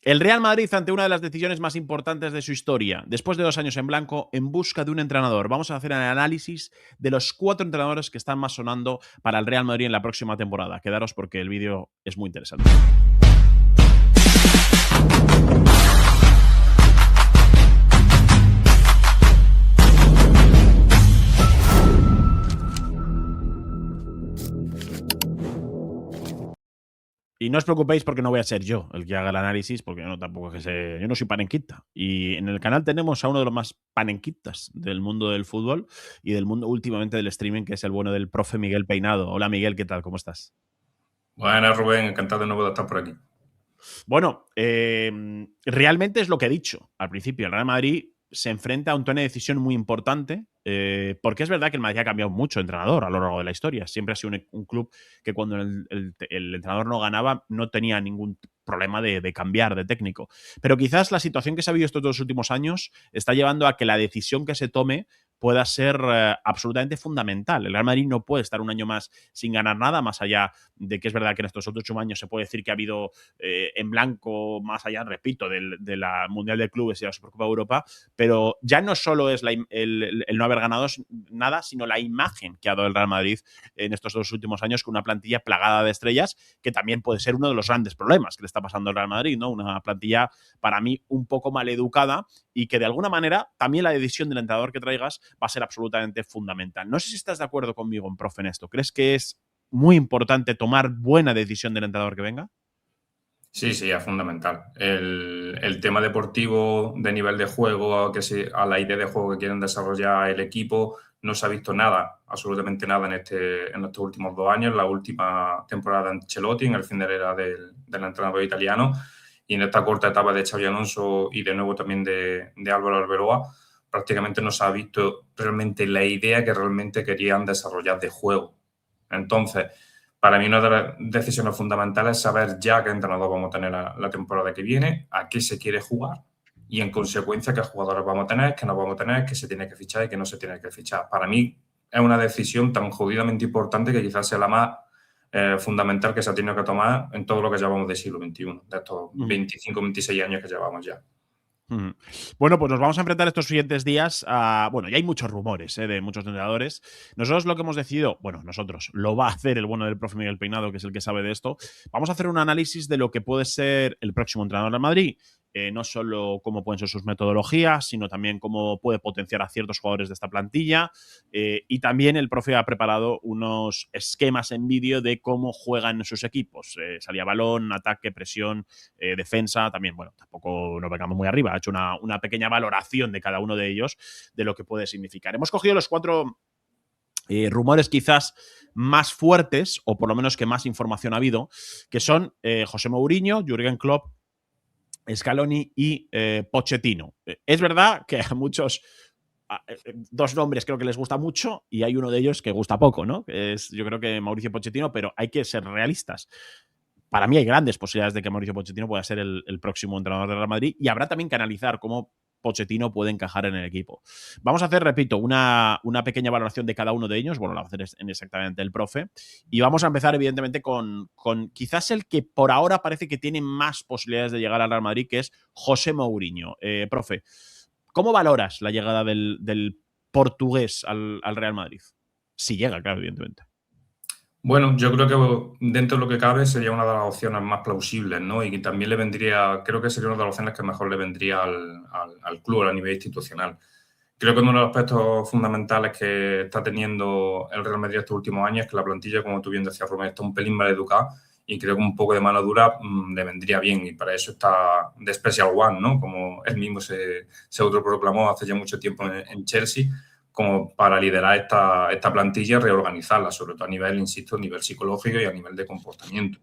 El Real Madrid ante una de las decisiones más importantes de su historia, después de 2 años en blanco, en busca de un entrenador. Vamos a hacer el análisis de los 4 entrenadores que están más sonando para el Real Madrid en la próxima temporada. Quedaros porque el vídeo es muy interesante. Y no os preocupéis porque no voy a ser yo el que haga el análisis, porque yo no tampoco es que sé, yo no soy panenquita. Y en el canal tenemos a uno de los más panenquitas del mundo del fútbol y del mundo últimamente del streaming, que es el bueno del profe Miguel Peinado. Hola Miguel, ¿qué tal? ¿Cómo estás? Buenas, Rubén, encantado de nuevo de estar por aquí. Bueno, realmente es lo que he dicho al principio. El Real Madrid se enfrenta a un tono de decisión muy importante, porque es verdad que el Madrid ha cambiado mucho de entrenador a lo largo de la historia. Siempre ha sido un club que cuando el entrenador no ganaba no tenía ningún problema de cambiar de técnico. Pero quizás la situación que se ha vivido estos 2 últimos años está llevando a que la decisión que se tome pueda ser absolutamente fundamental. El Real Madrid no puede estar un año más sin ganar nada, más allá de que es verdad que en estos 8 años se puede decir que ha habido en blanco, más allá, repito, de la Mundial de Clubes y la Supercopa de Europa, pero ya no solo es el no haber ganado nada, sino la imagen que ha dado el Real Madrid en estos 2 últimos años con una plantilla plagada de estrellas, que también puede ser uno de los grandes problemas que le está pasando al Real Madrid, ¿no? Una plantilla, para mí, un poco mal educada y que de alguna manera también la decisión del entrenador que traigas va a ser absolutamente fundamental. No sé si estás de acuerdo conmigo, profe, en esto. ¿Crees que es muy importante tomar buena decisión del entrenador que venga? Sí, sí, es fundamental. El tema deportivo de nivel de juego, a la idea de juego que quieren desarrollar el equipo, no se ha visto nada, absolutamente nada en estos últimos 2 años, la última temporada de Ancelotti, en el fin de la era del entrenador italiano, y en esta corta etapa de Xabi Alonso y de nuevo también de Álvaro Arbeloa, prácticamente no se ha visto realmente la idea que realmente querían desarrollar de juego. Entonces, para mí una de las decisiones fundamentales es saber ya qué entrenador vamos a tener la temporada que viene, a qué se quiere jugar y en consecuencia qué jugadores vamos a tener, qué no vamos a tener, qué se tiene que fichar y qué no se tiene que fichar. Para mí es una decisión tan jodidamente importante que quizás sea la más fundamental que se ha tenido que tomar en todo lo que llevamos del siglo XXI, de estos Uh -huh. 25, 26 años que llevamos ya. Bueno, pues nos vamos a enfrentar estos siguientes días a. Bueno, ya hay muchos rumores de muchos entrenadores. Nosotros lo que hemos decidido, bueno, nosotros, lo va a hacer el bueno del profe Miguel Peinado, que es el que sabe de esto. Vamos a hacer un análisis de lo que puede ser el próximo entrenador del Madrid. No solo cómo pueden ser sus metodologías, sino también cómo puede potenciar a ciertos jugadores de esta plantilla. Y también el profe ha preparado unos esquemas en vídeo de cómo juegan sus equipos. Salida balón, ataque, presión, defensa. También, bueno, tampoco nos vengamos muy arriba. Ha hecho una pequeña valoración de cada uno de ellos, de lo que puede significar. Hemos cogido los 4 rumores quizás más fuertes, o por lo menos que más información ha habido, que son José Mourinho, Jürgen Klopp, Scaloni y Pochettino. Es verdad que a muchos 2 nombres creo que les gusta mucho y hay uno de ellos que gusta poco, ¿no? Yo creo que Mauricio Pochettino, pero hay que ser realistas. Para mí hay grandes posibilidades de que Mauricio Pochettino pueda ser el próximo entrenador del Real Madrid y habrá también que analizar cómo Pochettino puede encajar en el equipo. Vamos a hacer, repito, una pequeña valoración de cada uno de ellos. Bueno, la va a hacer en exactamente el profe. Y vamos a empezar, evidentemente, con quizás el que por ahora parece que tiene más posibilidades de llegar al Real Madrid, que es José Mourinho. Profe, ¿cómo valoras la llegada del portugués al Real Madrid? Si llega, claro, evidentemente. Bueno, yo creo que dentro de lo que cabe sería una de las opciones más plausibles, ¿no? Y que también le vendría, creo que sería una de las opciones que mejor le vendría al club a nivel institucional. Creo que uno de los aspectos fundamentales que está teniendo el Real Madrid estos últimos años es que la plantilla, como tú bien decías, Rubén, está un pelín mal educada y creo que un poco de mano dura le vendría bien y para eso está The Special One, ¿no? Como él mismo se autoproclamó hace ya mucho tiempo en Chelsea, como para liderar esta plantilla y reorganizarla, sobre todo a nivel, insisto, a nivel psicológico y a nivel de comportamiento.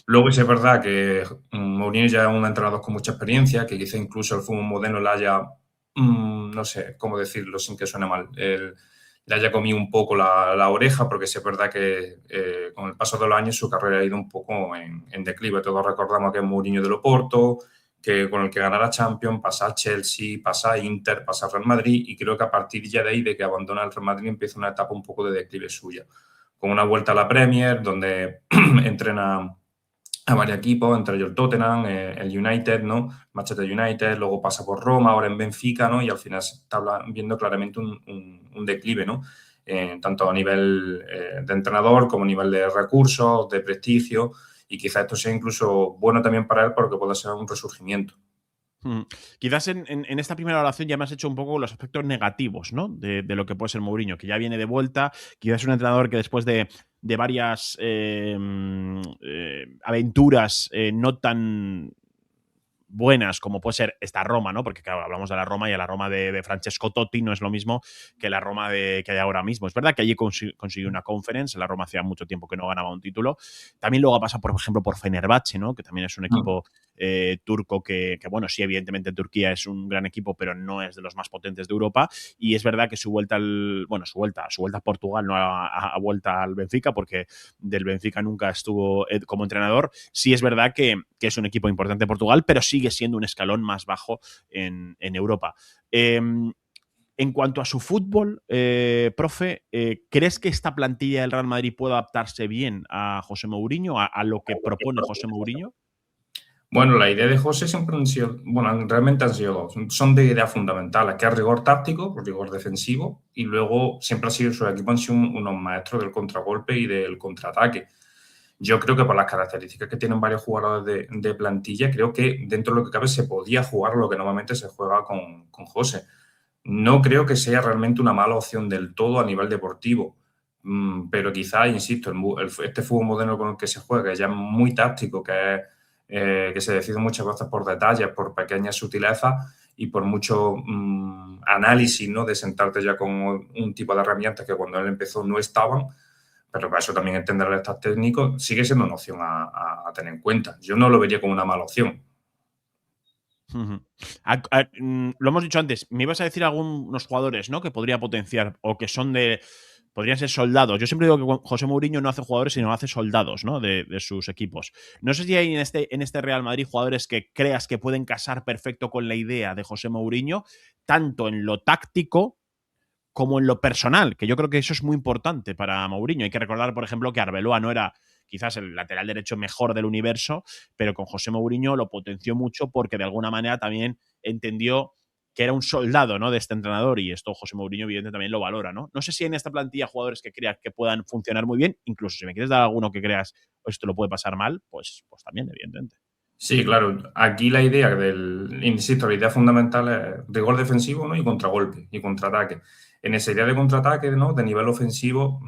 Luego sí es verdad que Mourinho ya es un entrenador con mucha experiencia, que quizá incluso el fútbol moderno le haya, no sé cómo decirlo sin que suene mal, le haya comido un poco la oreja, porque sí es verdad que con el paso de los años su carrera ha ido un poco en declive. Todos recordamos que es Mourinho del Oporto, que con el que ganará Champions, pasa a Chelsea, pasa a Inter, pasa a Real Madrid, y creo que a partir ya de ahí, de que abandona el Real Madrid, empieza una etapa un poco de declive suya, con una vuelta a la Premier, donde entrena a varios equipos, entre ellos el Tottenham, el United, ¿no? Manchester United, luego pasa por Roma, ahora en Benfica, ¿no? Y al final se está viendo claramente un declive, ¿no? Tanto a nivel de entrenador como a nivel de recursos, de prestigio, y quizás esto sea incluso bueno también para él porque puede ser un resurgimiento. Quizás en esta primera oración ya me has hecho un poco los aspectos negativos, ¿no? De lo que puede ser Mourinho, que ya viene de vuelta, quizás es un entrenador que después de varias aventuras no tan buenas como puede ser esta Roma, ¿no? Porque claro, hablamos de la Roma y a la Roma de Francesco Totti no es lo mismo que la Roma que hay ahora mismo. Es verdad que allí consiguió una conference, la Roma hacía mucho tiempo que no ganaba un título. También luego pasa, por ejemplo, por Fenerbahce, ¿no? Que también es un equipo turco que, bueno, sí, evidentemente Turquía es un gran equipo, pero no es de los más potentes de Europa. Y es verdad que su vuelta su vuelta a Portugal, no a vuelta al Benfica, porque del Benfica nunca estuvo como entrenador. Sí es verdad que es un equipo importante en Portugal, pero sigue siendo un escalón más bajo en Europa. En cuanto a su fútbol, profe, ¿crees que esta plantilla del Real Madrid puede adaptarse bien a José Mourinho, a lo que propone José Mourinho? Bueno, la idea de José siempre han sido, bueno, realmente han sido dos. Son de ideas fundamentales, que es rigor táctico, rigor defensivo, y luego siempre ha sido su equipo han sido unos maestros del contragolpe y del contraataque. Yo creo que por las características que tienen varios jugadores de plantilla, creo que dentro de lo que cabe se podía jugar lo que normalmente se juega con José. No creo que sea realmente una mala opción del todo a nivel deportivo, pero quizás, insisto, este fútbol moderno con el que se juega, que ya es muy táctico, que se decide muchas veces por detalles, por pequeñas sutilezas y por mucho análisis, ¿no? De sentarte ya con un tipo de herramientas que cuando él empezó no estaban, pero para eso también entender el staff técnico sigue siendo una opción a tener en cuenta. Yo no lo vería como una mala opción. Lo hemos dicho antes, me ibas a decir algunos jugadores, ¿no? Que podría potenciar o que son podrían ser soldados. Yo siempre digo que José Mourinho no hace jugadores, sino hace soldados, ¿no? De sus equipos. No sé si hay en este Real Madrid jugadores que creas que pueden casar perfecto con la idea de José Mourinho, tanto en lo táctico como en lo personal, que yo creo que eso es muy importante para Mourinho. Hay que recordar, por ejemplo, que Arbeloa no era quizás el lateral derecho mejor del universo, pero con José Mourinho lo potenció mucho porque de alguna manera también entendió que era un soldado, ¿no? De este entrenador, y esto José Mourinho evidentemente también lo valora, ¿no? No sé si en esta plantilla jugadores que creas que puedan funcionar muy bien, incluso si me quieres dar alguno que creas esto lo puede pasar mal, pues también, evidentemente. Sí, claro. Aquí la idea insisto, la idea fundamental es rigor defensivo, ¿no? Y contragolpe y contraataque. En esa idea de contraataque, ¿no? De nivel ofensivo,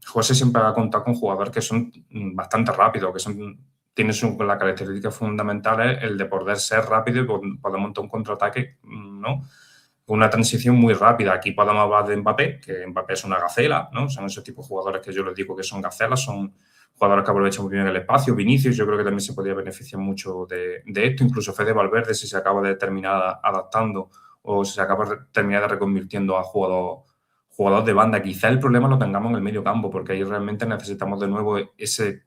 José siempre va a contar con jugadores que son bastante rápidos, tienen la característica fundamental es el de poder ser rápido y poder montar un contraataque, ¿no? Una transición muy rápida. Aquí podemos hablar de Mbappé, que Mbappé es una gacela, ¿no? Son esos tipos de jugadores que yo les digo que son gacelas, son jugadores que aprovechan muy bien el espacio. Vinicius, yo creo que también se podría beneficiar mucho de esto. Incluso Fede Valverde, si se acaba de terminar adaptando o se acaba de terminar de reconvirtiendo a jugador de banda. Quizá el problema lo tengamos en el medio campo, porque ahí realmente necesitamos de nuevo ese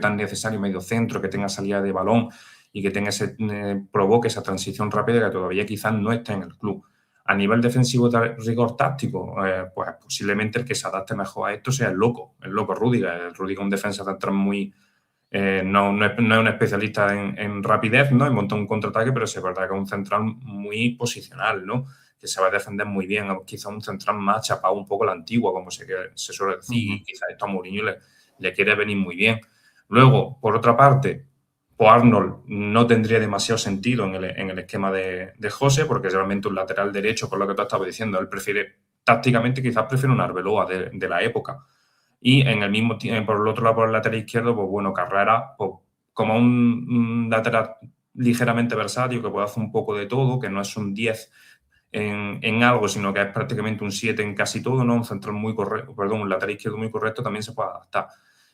tan necesario medio centro que tenga salida de balón y que provoque esa transición rápida que todavía quizás no está en el club. A nivel defensivo de rigor táctico, pues posiblemente el que se adapte mejor a esto sea el loco Rüdiger. El Rüdiger es un defensa central muy... no es un especialista en rapidez, ¿no? En montar un contraataque, pero sí es verdad que es un central muy posicional, ¿no? Que se va a defender muy bien. Quizá un central más chapado un poco la antigua, como se suele decir, y quizá esto a Mourinho le quiere venir muy bien. Luego, por otra parte, pues Arnold no tendría demasiado sentido en el esquema de José, porque realmente un lateral derecho, por lo que tú estabas diciendo, él tácticamente quizás prefiere un Arbeloa de la época. Y en el mismo tiempo, por el otro lado, por el lateral izquierdo, pues bueno, Carrera, pues, como un lateral ligeramente versátil, que puede hacer un poco de todo, que no es un 10 en algo, sino que es prácticamente un 7 en casi todo, ¿no? Un central muy correcto, perdón, un lateral izquierdo muy correcto también se puede adaptar.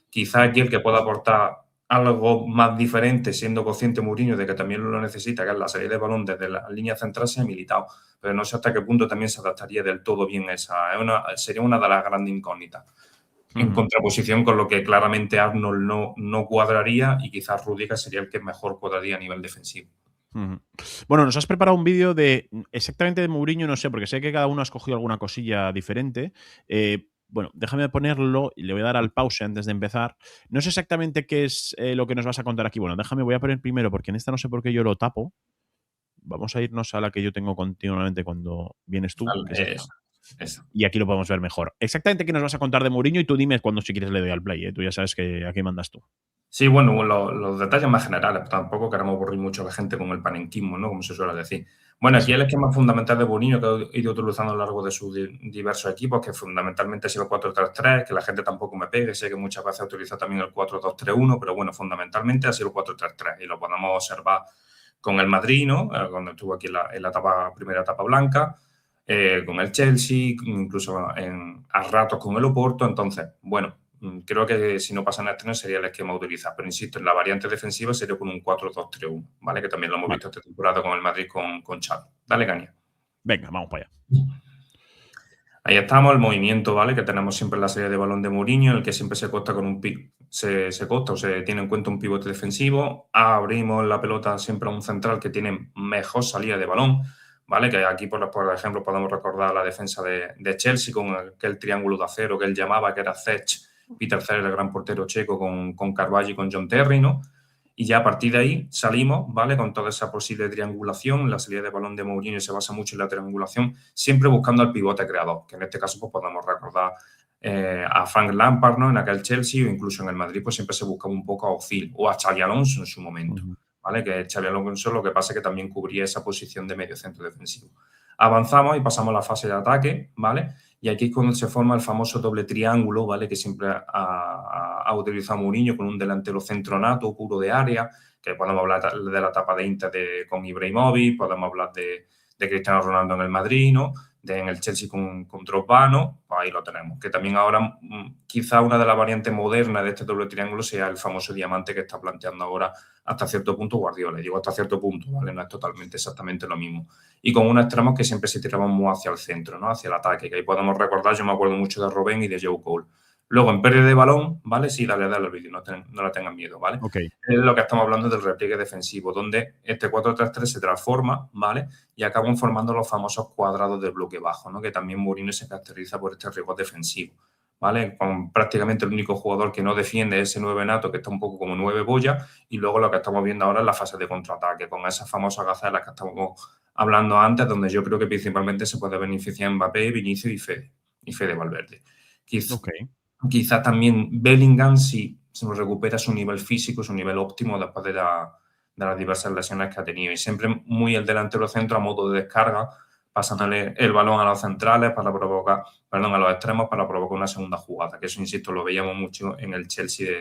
Quizá aquí el que pueda aportar algo más diferente, siendo consciente Mourinho de que también lo necesita, que es la salida de balón desde la línea central, sea Militao. Pero no sé hasta qué punto también se adaptaría del todo bien esa. Sería una de las grandes incógnitas. En contraposición con lo que claramente Arnold no cuadraría y quizás Rüdiger sería el que mejor cuadraría a nivel defensivo. Bueno, nos has preparado un vídeo de exactamente de Mourinho, no sé, porque sé que cada uno ha escogido alguna cosilla diferente. bueno, déjame ponerlo y le voy a dar al pause antes de empezar. No sé exactamente qué es lo que nos vas a contar aquí. Bueno, déjame, voy a poner primero, porque en esta no sé por qué yo lo tapo. Vamos a irnos a la que yo tengo continuamente cuando vienes tú, que es esta. Eso. Y aquí lo podemos ver mejor. Exactamente qué nos vas a contar de Mourinho y tú dime cuando si quieres le doy al play. Tú ya sabes que aquí mandas tú. Sí, bueno, los detalles más generales, tampoco queremos aburrir mucho a la gente con el panenquismo, ¿no? Como se suele decir. Bueno, aquí Eso. el esquema fundamental de Mourinho que ha ido utilizando a lo largo de sus diversos equipos, que fundamentalmente ha sido el 4-3-3, que la gente tampoco me pegue, sé que muchas veces utiliza también el 4-2-3-1, pero bueno, fundamentalmente ha sido el 4-3-3 y lo podemos observar con el Madrid, ¿no? Cuando estuvo aquí en la primera etapa blanca, con el Chelsea, incluso a ratos con el Oporto. Entonces, bueno, creo que si no pasa nada este no sería el esquema a utilizar, pero insisto, en la variante defensiva sería con un 4-2-3-1, ¿vale? Que también lo hemos Vale. visto esta temporada con el Madrid con Xavi. Dale, caña. Venga, vamos para allá. Ahí estamos, el movimiento, ¿vale? Que tenemos siempre en la serie de balón de Mourinho, en el que siempre se costa con un se costa o se tiene en cuenta un pivote defensivo. Abrimos la pelota siempre a un central que tiene mejor salida de balón, ¿vale? Que aquí, por ejemplo, podemos recordar la defensa de Chelsea con aquel triángulo de acero que él llamaba, que era Cech, Peter Cech, el gran portero checo, con Carvalho y con John Terry, ¿no? Y ya a partir de ahí salimos, ¿vale? Con toda esa posible triangulación. La salida de balón de Mourinho se basa mucho en la triangulación, siempre buscando al pivote creador, que en este caso pues, podemos recordar a Frank Lampard, ¿no? En aquel Chelsea o incluso en el Madrid, pues siempre se buscaba un poco a Ozil o a Xabi Alonso en su momento, ¿vale? Que Xabi Alonso lo que pasa es que también cubría esa posición de medio centro defensivo. Avanzamos y pasamos a la fase de ataque, ¿vale? Y aquí es cuando se forma el famoso doble triángulo, ¿vale? Que siempre ha utilizado Mourinho con un delantero centro nato, puro de área, que podemos hablar de la etapa de Inter con Ibrahimovic, podemos hablar de Cristiano Ronaldo en el Madrid, ¿no? En el Chelsea con Drogba, ¿no? Pues ahí lo tenemos. Que también ahora quizá una de las variantes modernas de este doble triángulo sea el famoso diamante que está planteando ahora hasta cierto punto Guardiola. Digo hasta cierto punto, ¿vale? No es totalmente exactamente lo mismo. Y con unos extremos que siempre se tiraban muy hacia el centro, ¿no? Hacia el ataque, que ahí podemos recordar, yo me acuerdo mucho de Robben y de Joe Cole. Luego, en pérdida de balón, ¿vale? Sí, dale al vídeo, no le tengan miedo, ¿vale? Ok. Es lo que estamos hablando del repliegue defensivo, donde este 4-3-3 se transforma, ¿vale? Y acaban formando los famosos cuadrados del bloque bajo, ¿no? Que también Mourinho se caracteriza por este rigor defensivo, ¿vale? Con prácticamente el único jugador que no defiende ese 9 nato, que está un poco como 9 boya, y luego lo que estamos viendo ahora es la fase de contraataque, con esas famosas gacelas que estamos hablando antes, donde yo creo que principalmente se puede beneficiar Mbappé, Vinicius y Fede Valverde. Ok. Quizás también Bellingham si se nos recupera su nivel físico, su nivel óptimo después de las diversas lesiones que ha tenido. Y siempre muy el delantero centro a modo de descarga, pasándole el balón a los centrales para provocar, perdón, a los extremos para provocar una segunda jugada. Que eso, insisto, lo veíamos mucho en el Chelsea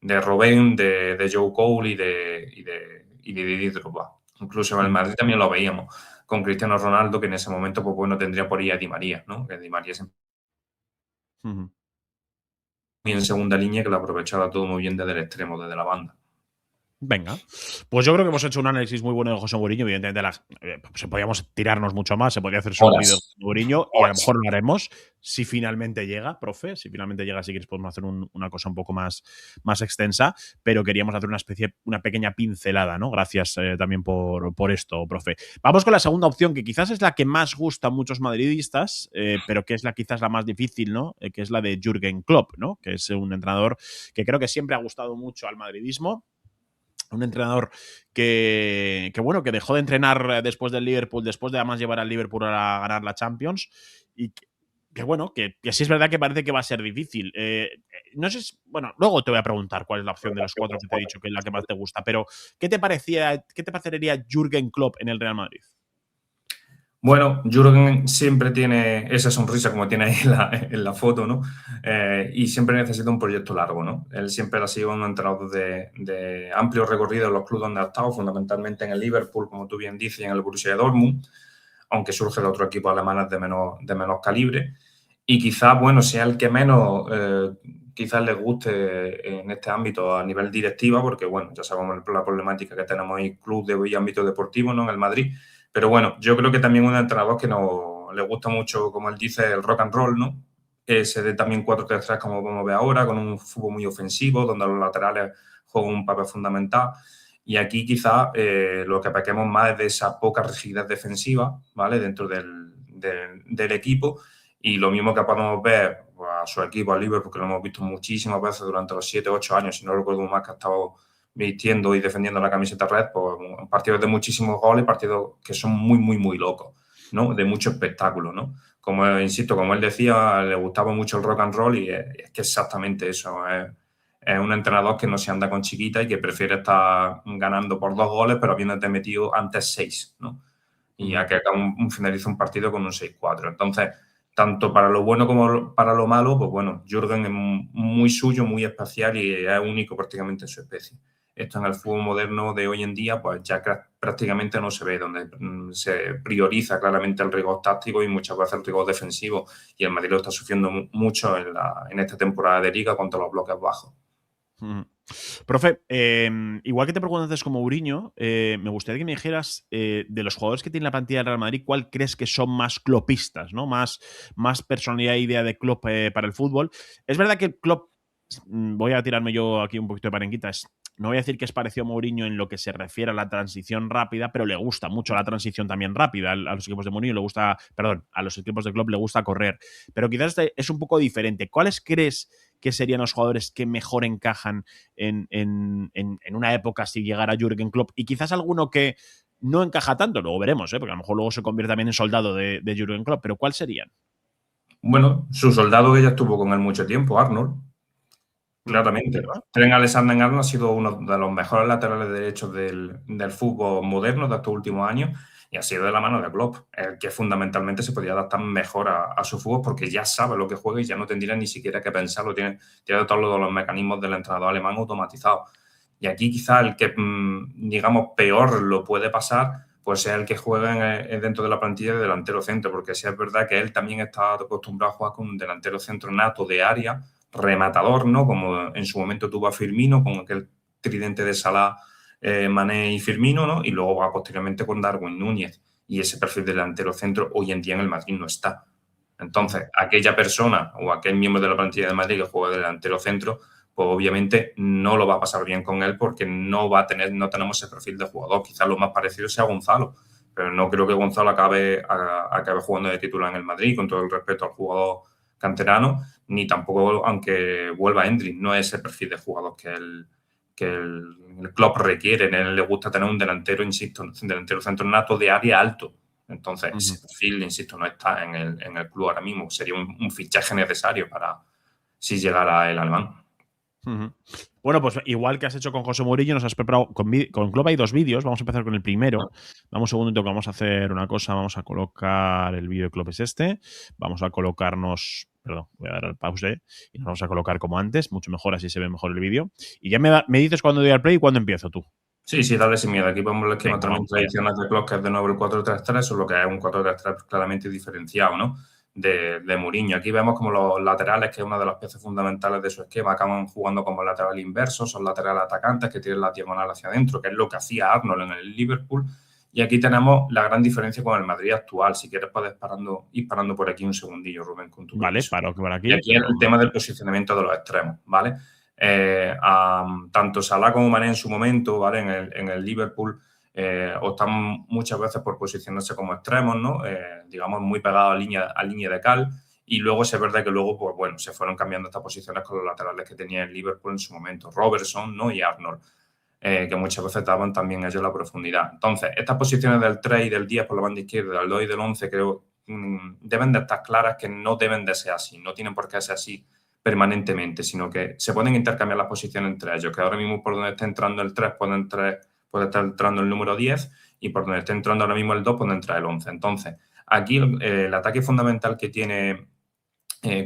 de Robben, de Joe Cole y de Didier Drogba. Incluso en el Madrid también lo veíamos con Cristiano Ronaldo, que en ese momento, pues bueno, tendría por ahí a Di María, ¿no? Que Di María siempre en segunda línea que lo aprovechaba todo muy bien desde el extremo, desde la banda. Venga, pues yo creo que hemos hecho un análisis muy bueno de José Mourinho. Evidentemente, se podríamos tirarnos mucho más, se podría hacer solo un vídeo de Horas. Mourinho y a lo Horas. mejor lo haremos si finalmente llega, profe. Si finalmente llega, si quieres, podemos hacer una cosa un poco más extensa, pero queríamos hacer una pequeña pincelada, ¿no? Gracias también por esto, profe. Vamos con la segunda opción, que quizás es la que más gusta a muchos madridistas, pero que es quizás la más difícil, ¿no? Que es la de Jürgen Klopp, ¿no? Que es un entrenador que creo que siempre ha gustado mucho al madridismo. Un entrenador bueno, que dejó de entrenar después del Liverpool, después de además llevar al Liverpool a ganar la Champions. Y bueno, que sí es verdad que parece que va a ser difícil. No sé bueno, luego te voy a preguntar cuál es la opción de los cuatro que te he dicho que es la que más te gusta, pero qué te parecería Jürgen Klopp en el Real Madrid? Bueno, Jürgen siempre tiene esa sonrisa como tiene ahí en la foto, ¿no? Y siempre necesita un proyecto largo, ¿no? Él siempre ha sido un entrenador de amplio recorrido en los clubes donde ha estado, fundamentalmente en el Liverpool, como tú bien dices, y en el Borussia Dortmund, aunque surge de otro equipo alemán de menos calibre. Y quizás, bueno, sea el que menos quizás les guste en este ámbito a nivel directiva, porque, bueno, ya sabemos la problemática que tenemos en club y ámbito deportivo, ¿no? En el Madrid. Pero bueno, yo creo que también un entrenador que no le gusta mucho, como él dice, el rock and roll, ¿no? Se dé también 4-3-3 como podemos ver ahora, con un fútbol muy ofensivo, donde los laterales juegan un papel fundamental. Y aquí quizás lo que pequemos más es de esa poca rigidez defensiva, ¿vale? Dentro del equipo Y lo mismo que podemos ver pues, a su equipo, al Liverpool, porque lo hemos visto muchísimas veces durante los 7, 8 años, si no recuerdo más, que ha estado vistiendo y defendiendo la camiseta red, pues partidos de muchísimos goles, partidos que son muy, muy, muy locos, ¿no? De mucho espectáculo, ¿no? Como, insisto, como él decía, le gustaba mucho el rock and roll y es que exactamente eso. Es un entrenador que no se anda con chiquita y que prefiere estar ganando por 2 goles, pero habiéndote metido antes 6, ¿no? Y a que finalice un partido con un 6-4. Entonces, tanto para lo bueno como para lo malo, pues bueno, Jürgen es muy suyo, muy especial y es único prácticamente en su especie. Esto en el fútbol moderno de hoy en día, pues ya prácticamente no se ve, donde se prioriza claramente el rigor táctico y muchas veces el rigor defensivo. Y el Madrid lo está sufriendo mucho en esta temporada de Liga contra los bloques bajos. Profe, igual que te pregunto antes como Mourinho, me gustaría que me dijeras de los jugadores que tiene la plantilla del Real Madrid, ¿cuál crees que son más clopistas, ¿no? Más personalidad e idea de Klopp para el fútbol. Es verdad que Klopp, voy a tirarme yo aquí un poquito de parenquita, no voy a decir que es parecido a Mourinho en lo que se refiere a la transición rápida, pero le gusta mucho la transición también rápida. A los equipos de Mourinho le gusta, perdón, a los equipos de Klopp le gusta correr. Pero quizás es un poco diferente. ¿Cuáles crees que serían los jugadores que mejor encajan en una época si llegara Jürgen Klopp? Y quizás alguno que no encaja tanto, luego veremos, porque a lo mejor luego se convierte también en soldado de Jürgen Klopp, pero ¿cuál serían? Bueno, su soldado que ya estuvo con él mucho tiempo, Arnold. Claramente. Trent Alexander-Arnold ha sido uno de los mejores laterales derechos del fútbol moderno de estos últimos años y ha sido de la mano de Klopp, el que fundamentalmente se podía adaptar mejor a su fútbol porque ya sabe lo que juega y ya no tendría ni siquiera que pensarlo. Tiene todos los mecanismos del entrenador alemán automatizados. Y aquí quizá el que, digamos, peor lo puede pasar pues es el que juega dentro de la plantilla de delantero centro, porque sí es verdad que él también está acostumbrado a jugar con un delantero centro nato de área, rematador, ¿no? Como en su momento tuvo a Firmino, con aquel tridente de Salah, Mané y Firmino, ¿no? Y luego va posteriormente con Darwin Núñez. Y ese perfil de delantero centro hoy en día en el Madrid no está. Entonces, aquella persona o aquel miembro de la plantilla de Madrid que juega de delantero centro, pues obviamente no lo va a pasar bien con él porque no tenemos ese perfil de jugador. Quizás lo más parecido sea Gonzalo, pero no creo que Gonzalo acabe jugando de titular en el Madrid, con todo el respeto al jugador canterano, ni tampoco, aunque vuelva Endrick, no es ese perfil de jugador que el Klopp requiere. A él le gusta tener un delantero, insisto, un delantero centro nato de área alto. Entonces, ese perfil, insisto, no está en el club ahora mismo. Sería un fichaje necesario para si llegara el alemán. Bueno, pues igual que has hecho con José Mourinho, nos has preparado con Klopp hay 2 vídeos. Vamos a empezar con el primero. Vamos un segundito que vamos a hacer una cosa. Vamos a colocar el vídeo de Klopp es este. Vamos a colocarnos, perdón, voy a dar al pause y nos vamos a colocar como antes, mucho mejor, así se ve mejor el vídeo. Y ya me dices cuándo doy al play y cuándo empiezo tú. Sí, dale sin miedo. Aquí vamos a ver el esquema también tradicional de Klopp, que es de nuevo el 4-3-3, eso es lo que es un 4-3-3 claramente diferenciado, ¿no? De Mourinho. Aquí vemos como los laterales, que es una de las piezas fundamentales de su esquema, acaban jugando como lateral inverso, son laterales atacantes que tienen la diagonal hacia adentro, que es lo que hacía Arnold en el Liverpool. Y aquí tenemos la gran diferencia con el Madrid actual. Si quieres puedes ir parando por aquí un segundillo, Rubén, con tu Vale, paro por aquí. Y aquí es el tema del posicionamiento de los extremos, ¿vale? Tanto Salah como Mané en su momento, ¿vale? En el Liverpool optan muchas veces por posicionarse como extremos, ¿no? Digamos, muy pegados a línea de cal. Y luego es verdad que luego, pues bueno, se fueron cambiando estas posiciones con los laterales que tenía el Liverpool en su momento, Robertson, ¿no? Y Arnold, que muchas veces daban también ellos la profundidad. Entonces, estas posiciones del 3 y del 10 por la banda izquierda, del 2 y del 11, creo deben de estar claras que no deben de ser así, no tienen por qué ser así permanentemente, sino que se pueden intercambiar las posiciones entre ellos, que ahora mismo por donde esté entrando el 3 puede estar entrando el número 10 y por donde esté entrando ahora mismo el 2 puede entrar el 11. Entonces, aquí el ataque fundamental que tiene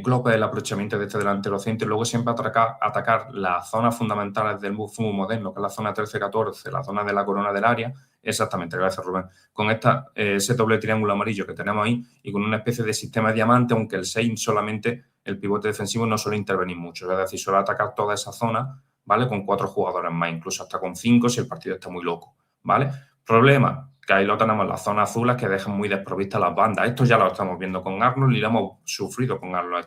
Klopp es el aprovechamiento de este delantero centro y luego siempre atacar las zonas fundamentales del fútbol moderno, que es la zona 13-14, la zona de la corona del área. Exactamente, gracias Rubén. Con ese doble triángulo amarillo que tenemos ahí y con una especie de sistema de diamante, aunque el 6 solamente, el pivote defensivo no suele intervenir mucho, es decir, suele atacar toda esa zona, ¿vale? Con 4 jugadores más, incluso hasta con 5 si el partido está muy loco, ¿vale? Problema, que ahí lo tenemos las zonas azules que dejan muy desprovistas las bandas. Esto ya lo estamos viendo con Arnold y lo hemos sufrido con Arnold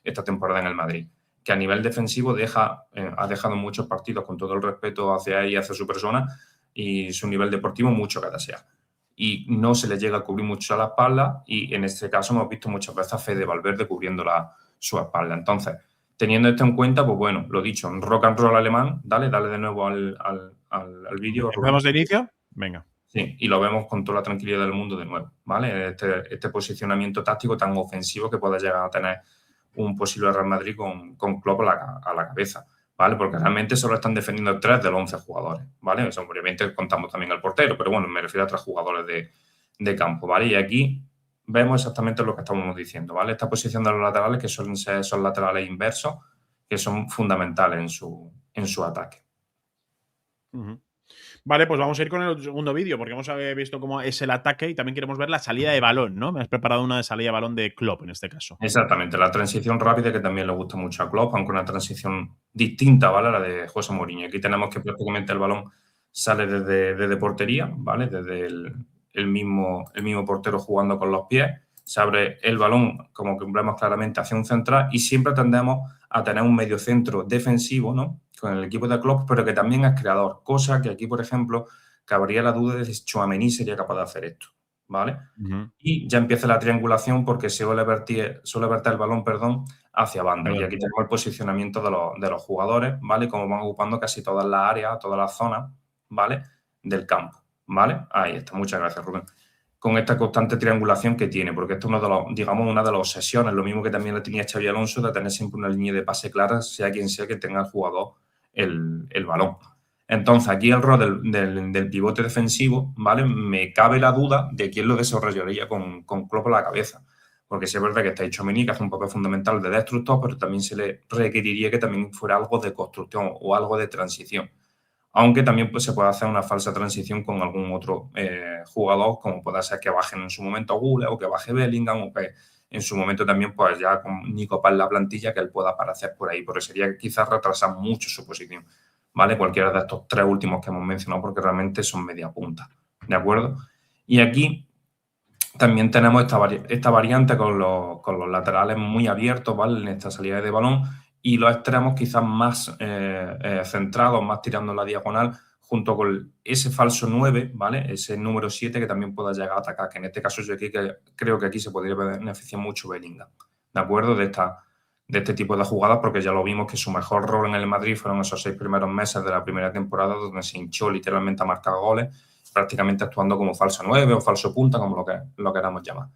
esta temporada en el Madrid, que a nivel defensivo ha dejado muchos partidos, con todo el respeto hacia él y hacia su persona y su nivel deportivo, mucho que desear. y no se le llega a cubrir mucho a la espalda, y en este caso hemos visto muchas veces a Fede Valverde cubriendo su espalda. Entonces, teniendo esto en cuenta, pues bueno, lo dicho, rock and roll alemán, dale de nuevo al vídeo, Rubén. ¿Empezamos de inicio? Venga. Sí, y lo vemos con toda la tranquilidad del mundo de nuevo, ¿vale? Este posicionamiento táctico tan ofensivo que puede llegar a tener un posible Real Madrid con Klopp a la cabeza, ¿vale? Porque realmente solo están defendiendo 3 de los 11 jugadores, ¿vale? Eso, obviamente contamos también al portero, pero bueno, me refiero a 3 jugadores de campo, ¿vale? Y aquí vemos exactamente lo que estamos diciendo, ¿vale? Esta posición de los laterales, que suelen ser esos laterales inversos, que son fundamentales en su ataque. Vale, pues vamos a ir con el segundo vídeo, porque hemos visto cómo es el ataque y también queremos ver la salida de balón, ¿no? Me has preparado una de salida de balón de Klopp en este caso. Exactamente, la transición rápida que también le gusta mucho a Klopp, aunque una transición distinta, ¿vale? A la de José Mourinho. Aquí tenemos que prácticamente el balón sale desde portería, ¿vale? Desde el mismo portero jugando con los pies. Se abre el balón, como que vemos claramente, hacia un central, y siempre tendemos a tener un mediocentro defensivo, ¿no? Con el equipo de Klopp, pero que también es creador. Cosa que aquí, por ejemplo, cabría la duda de si Tchouaméni sería capaz de hacer esto, ¿vale? Y ya empieza la triangulación porque se suele verter el balón, hacia banda. Y aquí tenemos el posicionamiento de los jugadores, ¿vale? Como van ocupando casi todas las áreas, todas las zonas, ¿vale? Del campo, ¿vale? Ahí está. Muchas gracias, Rubén. Con esta constante triangulación que tiene, porque esto es una de las obsesiones, lo mismo que también le tenía Xabi Alonso, de tener siempre una línea de pase clara, sea quien sea que tenga el jugador el balón. Entonces, aquí el rol del pivote defensivo, ¿vale? Me cabe la duda de quién lo desarrollaría con Klopp a la cabeza. Porque sí es verdad que está Tchouaméni, que hace un papel fundamental de destructor, pero también se le requeriría que también fuera algo de construcción o algo de transición. Aunque también pues, se puede hacer una falsa transición con algún otro jugador, como pueda ser que bajen en su momento Gule o que baje Bellingham, o que en su momento también pues ya con Nico Paz en la plantilla, que él pueda aparecer por ahí, porque sería quizás retrasar mucho su posición. ¿Vale? Cualquiera de estos 3 últimos que hemos mencionado, porque realmente son media punta, ¿de acuerdo? Y aquí también tenemos esta variante con los laterales muy abiertos, ¿vale? En esta salida de balón, y los extremos quizás más centrados, más tirando la diagonal, junto con ese falso 9, ¿vale? Ese número 7 que también pueda llegar a atacar, que en este caso yo creo que aquí se podría beneficiar mucho Bellingham, ¿de acuerdo? De este tipo de jugadas, porque ya lo vimos que su mejor rol en el Madrid fueron esos 6 primeros meses de la primera temporada, donde se hinchó literalmente a marcar goles, prácticamente actuando como falso 9 o falso punta, como lo queramos llamar.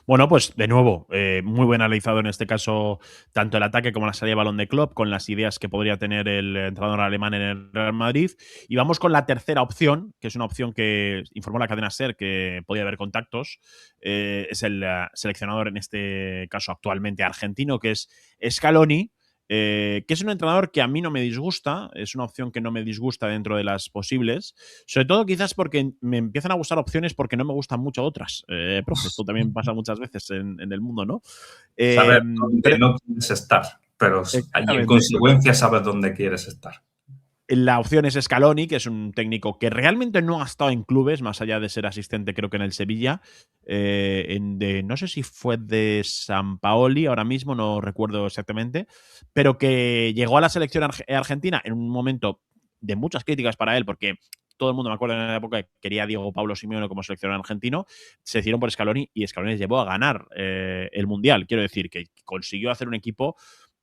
Bueno, pues de nuevo, muy buen analizado en este caso tanto el ataque como la salida de balón de Klopp, con las ideas que podría tener el entrenador alemán en el Real Madrid. Y vamos con la tercera opción, que es una opción que informó la cadena SER que podía haber contactos. Es el seleccionador, en este caso actualmente argentino, que es Scaloni. Que es un entrenador que a mí no me disgusta, es una opción que no me disgusta dentro de las posibles, sobre todo quizás porque me empiezan a gustar opciones porque no me gustan mucho otras. Profe, esto también pasa muchas veces en el mundo, ¿no? Sabes dónde no quieres estar, pero en consecuencia sabes dónde quieres estar. La opción es Scaloni, que es un técnico que realmente no ha estado en clubes, más allá de ser asistente, creo que en el Sevilla. No sé si fue de San Paoli, ahora mismo no recuerdo exactamente, pero que llegó a la selección argentina en un momento de muchas críticas para él, porque todo el mundo, me acuerdo en la época, que quería a Diego Pablo Simeone como seleccionador argentino, se decidieron por Scaloni y Scaloni les llevó a ganar el Mundial. Quiero decir, que consiguió hacer un equipo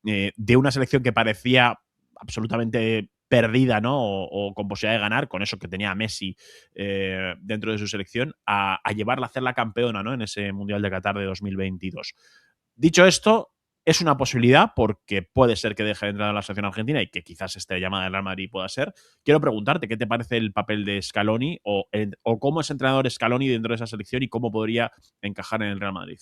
de una selección que parecía absolutamente perdida, ¿no? O con posibilidad de ganar, con eso que tenía a Messi dentro de su selección, a llevarla a hacer la campeona, ¿no? En ese Mundial de Qatar de 2022. Dicho esto, es una posibilidad porque puede ser que deje de entrar a la selección argentina y que quizás esta llamada del Real Madrid pueda ser. Quiero preguntarte, ¿qué te parece el papel de Scaloni o cómo es entrenador Scaloni dentro de esa selección y cómo podría encajar en el Real Madrid?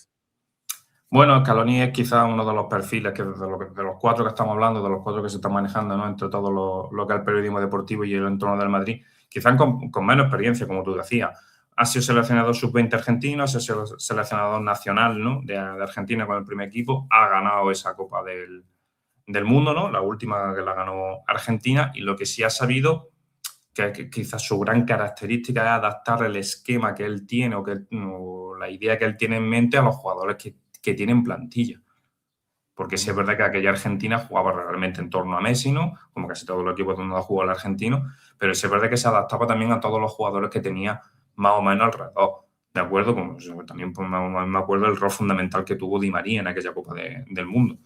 Bueno, Scaloni es quizás uno de los perfiles que de los 4 que estamos hablando, de los 4 que se están manejando, ¿no? Entre todo lo que es el periodismo deportivo y el entorno del Madrid, quizás con menos experiencia, como tú decías. Ha sido seleccionador sub-20 argentino, ha sido seleccionador nacional, ¿no? de Argentina con el primer equipo, ha ganado esa Copa del Mundo, ¿no? La última que la ganó Argentina, y lo que sí ha sabido, que quizás su gran característica es adaptar el esquema que él tiene o la idea que él tiene en mente a los jugadores que tienen plantilla. Porque sí es verdad que aquella Argentina jugaba realmente en torno a Messi, ¿no? Como casi todos los equipos donde ha jugado el argentino, pero sí es verdad que se adaptaba también a todos los jugadores que tenía más o menos alrededor. ¿De acuerdo? Como también pues, me acuerdo del rol fundamental que tuvo Di María en aquella Copa del Mundo.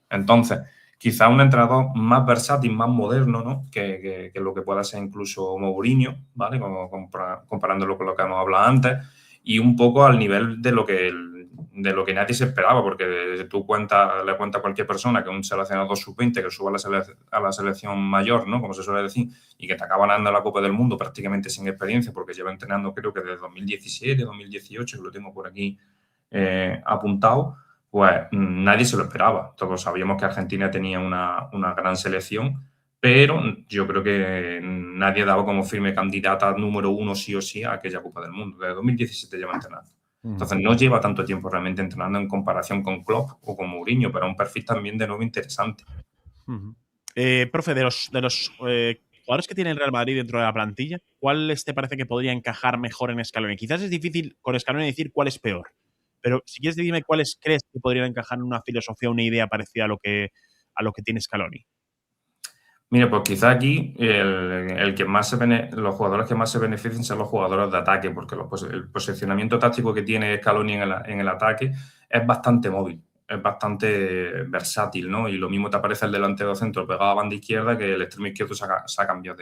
Entonces, quizá un entrenador más versátil, más moderno, ¿no? Que lo que pueda ser incluso Mourinho, ¿vale? Comparándolo con lo que hemos hablado antes, y un poco al nivel de lo que nadie se esperaba, porque tú le cuentas a cualquier persona que un seleccionador sub-20 que suba a la selección mayor, ¿no? Como se suele decir, y que te acaba ganando la Copa del Mundo prácticamente sin experiencia, porque lleva entrenando creo que desde 2017, 2018, que lo tengo por aquí apuntado, pues nadie se lo esperaba. Todos sabíamos que Argentina tenía una gran selección, pero yo creo que nadie daba como firme candidata número uno sí o sí a aquella Copa del Mundo. Desde 2017 lleva entrenando. Entonces no lleva tanto tiempo realmente entrenando en comparación con Klopp o con Mourinho, pero es un perfil también de nuevo interesante. Profe, de los jugadores que tiene el Real Madrid dentro de la plantilla, ¿cuáles te parece que podría encajar mejor en Scaloni? Quizás es difícil con Scaloni decir cuál es peor, pero si quieres dime cuáles crees que podrían encajar en una filosofía, una idea parecida a lo que tiene Scaloni. Mira, pues quizá aquí el que más los jugadores que más se benefician son los jugadores de ataque, porque el posicionamiento táctico que tiene Scaloni en el ataque es bastante móvil, es bastante versátil, ¿no? Y lo mismo te aparece el delantero centro pegado a banda izquierda que el extremo izquierdo se ha cambiado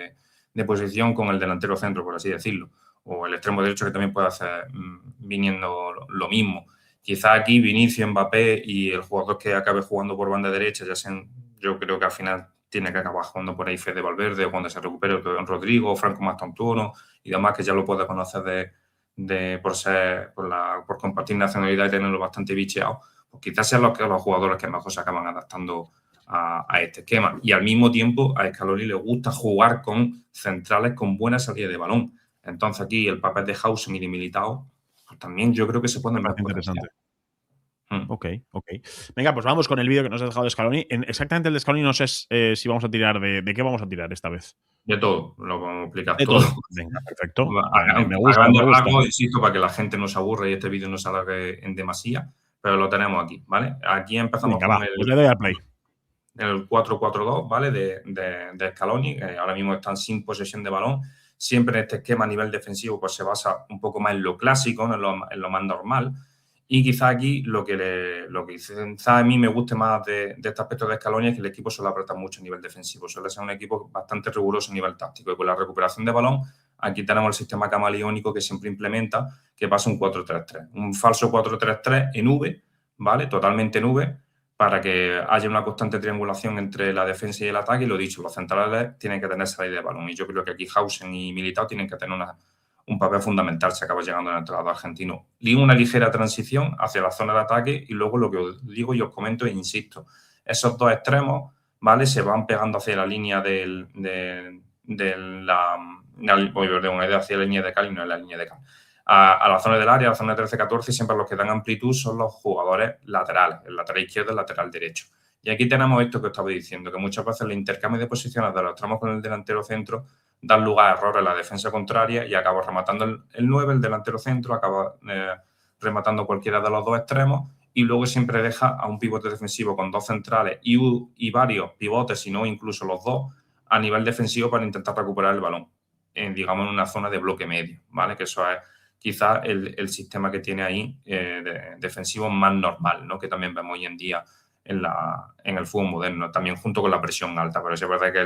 de posición con el delantero centro, por así decirlo. O el extremo derecho que también puede hacer viniendo lo mismo. Quizá aquí Vinicius, Mbappé y el jugador que acabe jugando por banda derecha, ya sean, yo creo que al final tiene que acabar jugando por ahí Fede Valverde o cuando se recupere Rodrigo, Franco Mastantuono y demás, que ya lo puede conocer por compartir nacionalidad y tenerlo bastante bicheado, pues quizás sean los jugadores que mejor se acaban adaptando a este esquema. Y al mismo tiempo a Scaloni le gusta jugar con centrales con buena salida de balón. Entonces aquí el papel de Hausen y de Militao pues también yo creo que se pueden ver Parece interesante. Ok. Venga, pues vamos con el vídeo que nos ha dejado de Scaloni. Exactamente el de Scaloni no sé si vamos a tirar ¿de qué vamos a tirar esta vez? De todo, lo vamos a explicar De todo. todo. Venga, perfecto. Me A gusta, me grandes gusta. rasgos, insisto, para que la gente no se aburra y este vídeo no se alargue en demasía, pero lo tenemos aquí, ¿vale? Aquí empezamos Venga, con va, pues le doy al play. el 4-4-2, ¿vale? De Scaloni, que ahora mismo están sin posesión de balón. Siempre en este esquema a nivel defensivo pues se basa un poco más en lo clásico, en lo más normal. Y quizá aquí lo que quizá a mí me guste más de este aspecto de Scaloni es que el equipo suele apretar mucho a nivel defensivo. Suele ser un equipo bastante riguroso a nivel táctico. Y con la recuperación de balón, aquí tenemos el sistema camaleónico que siempre implementa, que pasa un 4-3-3. Un falso 4-3-3 en V, ¿vale? Totalmente en V, para que haya una constante triangulación entre la defensa y el ataque. Y lo dicho, los centrales tienen que tener salida de balón. Y yo creo que aquí Hausen y Militao tienen que tener un papel fundamental si acaba llegando en el entrenador argentino. Y una ligera transición hacia la zona de ataque y luego lo que os digo y os comento e insisto, esos dos extremos, ¿vale? Se van pegando hacia la línea hacia la línea de Cali, no es la línea de Cali. A la zona del área, a la zona de 13-14, siempre los que dan amplitud son los jugadores laterales, el lateral izquierdo y el lateral derecho. Y aquí tenemos esto que estaba diciendo, que muchas veces el intercambio de posiciones de los tramos con el delantero centro dan lugar a errores en la defensa contraria y acaba rematando el 9, el delantero centro, acaba rematando cualquiera de los dos extremos y luego siempre deja a un pivote defensivo con dos centrales y varios pivotes, si no incluso los dos, a nivel defensivo para intentar recuperar el balón, digamos en una zona de bloque medio, ¿vale? Que eso es quizás el sistema que tiene ahí defensivo más normal, ¿no? Que también vemos hoy en día en el fútbol moderno, también junto con la presión alta. Pero es verdad que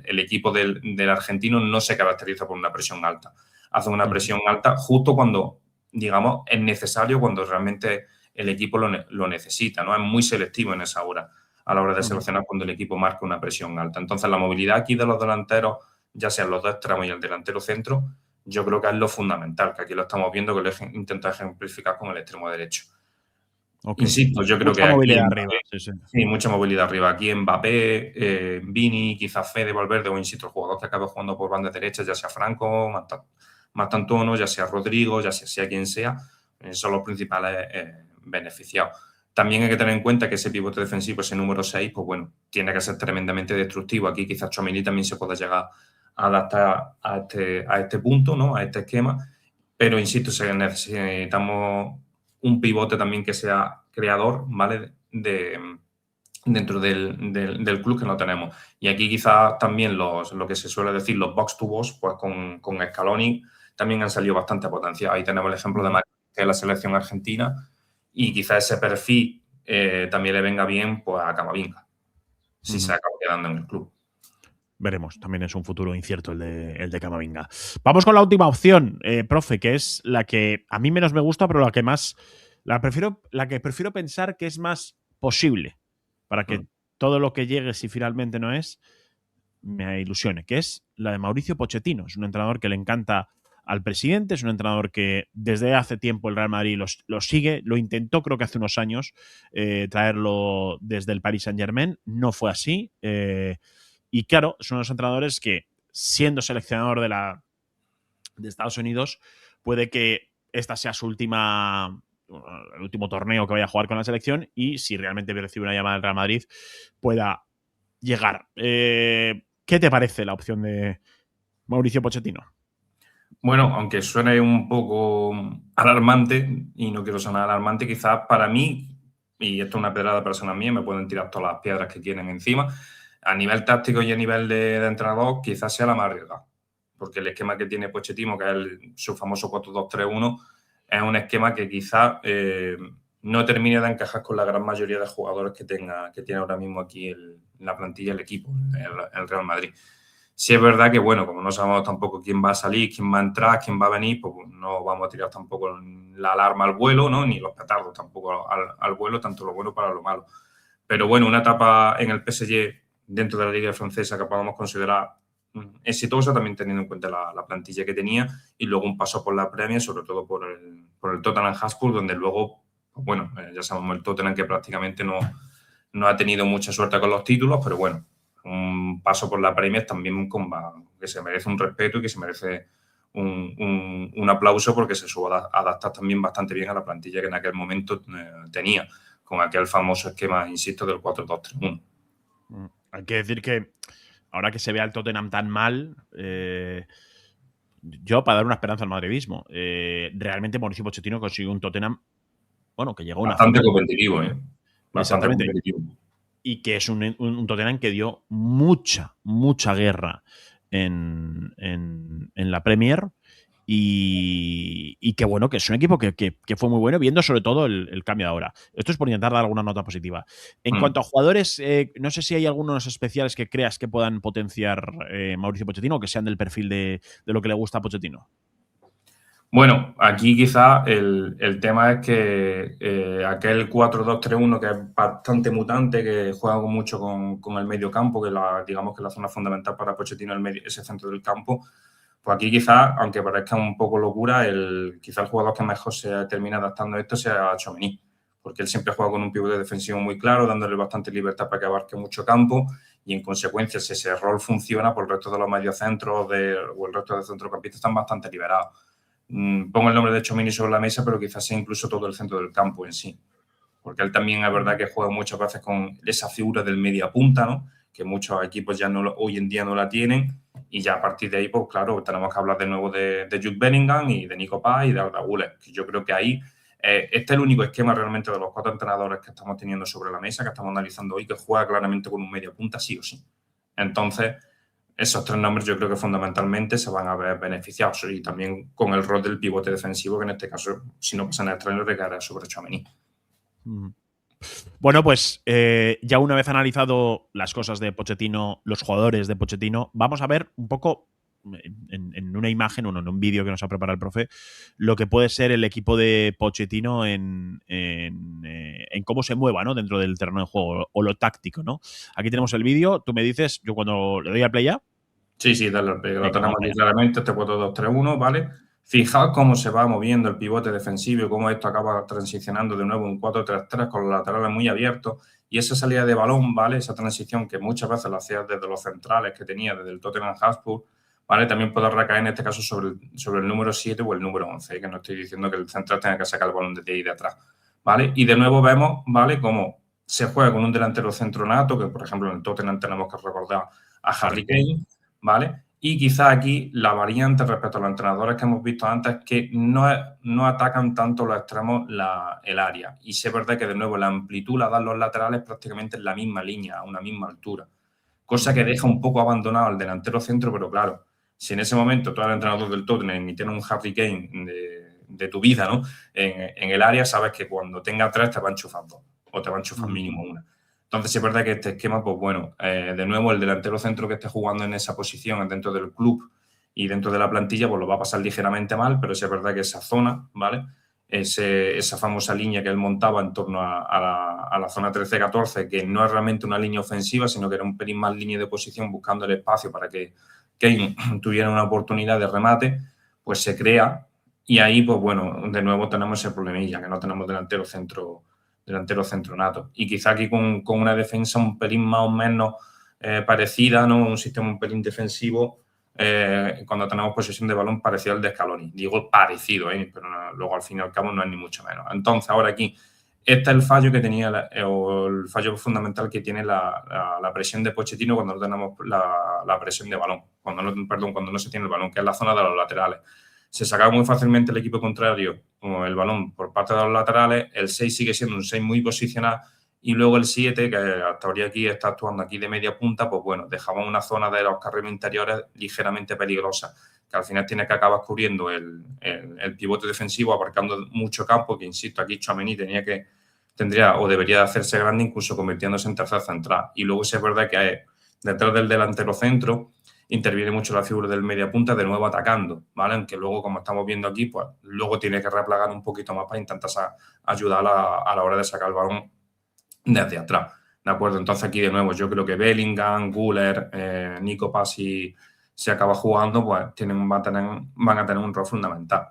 el equipo del argentino no se caracteriza por una presión alta. Hace una presión alta justo cuando, digamos, es necesario, cuando realmente el equipo lo necesita, ¿no? Es muy selectivo en esa hora, a la hora de seleccionar cuando el equipo marca una presión alta. Entonces, la movilidad aquí de los delanteros, ya sean los dos extremos y el delantero centro, yo creo que es lo fundamental, que aquí lo estamos viendo, que lo intento ejemplificar con el extremo derecho. Okay. Insisto, yo creo mucha que movilidad aquí arriba. Sí, mucha movilidad arriba. Aquí Mbappé, Vini, quizás Fede Valverde o, insisto, el jugador que acabe jugando por banda derecha, ya sea Franco, Mastantuono, ya sea Rodrigo, ya sea quien sea, son los principales beneficiados. También hay que tener en cuenta que ese pivote defensivo, ese número 6, pues bueno, tiene que ser tremendamente destructivo. Aquí quizás Tchouaméni también se pueda llegar a adaptar a este punto, ¿no? A este esquema. Pero, insisto, necesitamos un pivote también que sea creador, ¿vale? De dentro del club que no tenemos. Y aquí quizás también lo que se suele decir, los box to box, pues con Scaloni también han salido bastante potenciados. Ahí tenemos el ejemplo de Mario, que es la selección argentina, y quizás ese perfil también le venga bien pues a Camavinga, si se acaba quedando en el club. Veremos, también es un futuro incierto el de Camavinga. Vamos con la última opción, profe, que es la que a mí menos me gusta, pero la que prefiero pensar que es más posible para que todo lo que llegue, si finalmente no es, me ilusione, que es la de Mauricio Pochettino. Es un entrenador que le encanta al presidente, es un entrenador que desde hace tiempo el Real Madrid lo sigue, lo intentó creo que hace unos años traerlo desde el Paris Saint-Germain, no fue así. Y claro, son los entrenadores que, siendo seleccionador de Estados Unidos, puede que esta sea su el último torneo que vaya a jugar con la selección y si realmente recibe una llamada del Real Madrid pueda llegar. ¿Qué te parece la opción de Mauricio Pochettino? Bueno, aunque suene un poco alarmante, y no quiero sonar alarmante, quizás para mí, y esto es una pedrada personal mía, me pueden tirar todas las piedras que quieren encima, a nivel táctico y a nivel de entrenador, quizás sea la más arriesgada. Porque el esquema que tiene Pochettino, que es su famoso 4-2-3-1, es un esquema que quizás no termine de encajar con la gran mayoría de jugadores que tiene ahora mismo aquí en la plantilla el equipo, el Real Madrid. Sí es verdad que, bueno, como no sabemos tampoco quién va a salir, quién va a entrar, quién va a venir, pues no vamos a tirar tampoco la alarma al vuelo, ¿no? Ni los petardos tampoco al vuelo, tanto lo bueno para lo malo. Pero bueno, una etapa en el PSG dentro de la Liga Francesa que podamos considerar exitosa, también teniendo en cuenta la plantilla que tenía, y luego un paso por la Premier, sobre todo por el Tottenham Hotspur, donde luego, pues bueno, ya sabemos el Tottenham que prácticamente no ha tenido mucha suerte con los títulos, pero bueno, un paso por la Premier también que se merece un respeto y que se merece un aplauso porque se supo adaptar también bastante bien a la plantilla que en aquel momento tenía, con aquel famoso esquema, insisto, del 4-2-3-1. Hay que decir que ahora que se vea el Tottenham tan mal, yo para dar una esperanza al madridismo, realmente Mauricio Pochettino consiguió un Tottenham, bueno, que llegó a una Bastante final. competitivo, ¿eh? Bastante Exactamente. competitivo. Y que es un Tottenham que dio mucha guerra en la Premier. Y que bueno, que es un equipo que fue muy bueno, viendo sobre todo el cambio de ahora. Esto es por intentar dar alguna nota positiva. En cuanto a jugadores, no sé si hay algunos especiales que creas que puedan potenciar Mauricio Pochettino o que sean del perfil de lo que le gusta a Pochettino. Bueno, aquí quizás el tema es que aquel 4-2-3-1 que es bastante mutante, que juega mucho con el medio campo, que digamos que la zona fundamental para Pochettino es ese centro del campo, pues aquí quizás, aunque parezca un poco locura, quizás el jugador que mejor se termina adaptando a esto sea Tchouaméni, porque él siempre juega con un pivote defensivo muy claro, dándole bastante libertad para que abarque mucho campo, y en consecuencia, si ese rol funciona, pues el resto de los mediocentros o el resto de centrocampistas están bastante liberados. Pongo el nombre de Tchouaméni sobre la mesa, pero quizás sea incluso todo el centro del campo en sí. Porque él también es verdad que juega muchas veces con esa figura del media punta, ¿no? Que muchos equipos ya hoy en día no la tienen. Y ya a partir de ahí, pues claro, tenemos que hablar de nuevo de Jude Bellingham y de Nico Paz y de Arda Güler. Yo creo que ahí este es el único esquema realmente de los 4 entrenadores que estamos teniendo sobre la mesa, que estamos analizando hoy, que juega claramente con un media punta sí o sí. Entonces, esos 3 nombres yo creo que fundamentalmente se van a ver beneficiados, y también con el rol del pivote defensivo, que en este caso, si no pasa nada extraño, recaerá sobre Tchouaméni. Bueno, pues ya una vez analizado las cosas de Pochettino, los jugadores de Pochettino, vamos a ver un poco en una imagen, en un vídeo que nos ha preparado el profe, lo que puede ser el equipo de Pochettino en cómo se mueva, ¿no? Dentro del terreno de juego o lo táctico, ¿no? Aquí tenemos el vídeo, tú me dices, yo cuando le doy a play ya. Sí, dale al play, lo tenemos aquí claramente, este 4-2-3-1, ¿vale? Fijaos cómo se va moviendo el pivote defensivo y cómo esto acaba transicionando de nuevo un 4-3-3 con los laterales muy abiertos, y esa salida de balón, ¿vale? Esa transición que muchas veces la hacía desde los centrales que tenía desde el Tottenham Hotspur, ¿vale? También puede recaer en este caso sobre el número 7 o el número 11, que no estoy diciendo que el central tenga que sacar el balón desde ahí de atrás, ¿vale? Y de nuevo vemos, ¿vale?, cómo se juega con un delantero centro nato, que por ejemplo en el Tottenham tenemos que recordar a Harry Kane, ¿vale? Y quizá aquí la variante respecto a los entrenadores que hemos visto antes es que no atacan tanto los extremos el área. Y sí es verdad que, de nuevo, la amplitud la dan los laterales prácticamente en la misma línea, a una misma altura. Cosa que deja un poco abandonado al delantero centro, pero claro, si en ese momento tú eres el entrenador del Tottenham y tienes un Harry Kane de tu vida, ¿no? En el área, sabes que cuando tenga 3 te va a enchufar 2 o te va a enchufar mínimo una. Entonces, es verdad que este esquema, pues bueno, de nuevo, el delantero centro que esté jugando en esa posición dentro del club y dentro de la plantilla, pues lo va a pasar ligeramente mal, pero sí es verdad que esa zona, ¿vale? Esa famosa línea que él montaba en torno a la zona 13-14, que no es realmente una línea ofensiva, sino que era un pelín más línea de posición buscando el espacio para que Kane tuviera una oportunidad de remate, pues se crea. Y ahí, pues bueno, de nuevo tenemos ese problemilla, que no tenemos delantero centro nato. Y quizá aquí con una defensa un pelín más o menos parecida, ¿no? Un sistema un pelín defensivo, cuando tenemos posesión de balón parecido al de Scaloni. Digo parecido, pero no, luego al fin y al cabo no es ni mucho menos. Entonces, ahora aquí, este es el fallo que tenía, o el fallo fundamental que tiene la presión de Pochettino cuando no tenemos la presión de balón, cuando no se tiene el balón, que es la zona de los laterales. Se sacaba muy fácilmente el equipo contrario como el balón por parte de los laterales, el 6 sigue siendo un 6 muy posicionado, y luego el 7, que hasta ahora aquí está actuando aquí de media punta, pues bueno, dejaba una zona de los carriles interiores ligeramente peligrosa, que al final tiene que acabar cubriendo el pivote defensivo, abarcando mucho campo, que insisto, aquí Tchouaméni tendría o debería de hacerse grande, incluso convirtiéndose en tercer central. Y luego sí es verdad que detrás del delantero centro interviene mucho la figura del media punta, de nuevo atacando, ¿vale? Aunque luego, como estamos viendo aquí, pues luego tiene que replagar un poquito más para intentar ayudar a la hora de sacar el balón desde atrás, ¿de acuerdo? Entonces aquí, de nuevo, yo creo que Bellingham, Güler, Nico Pasi, se acaba jugando, pues van a tener un rol fundamental.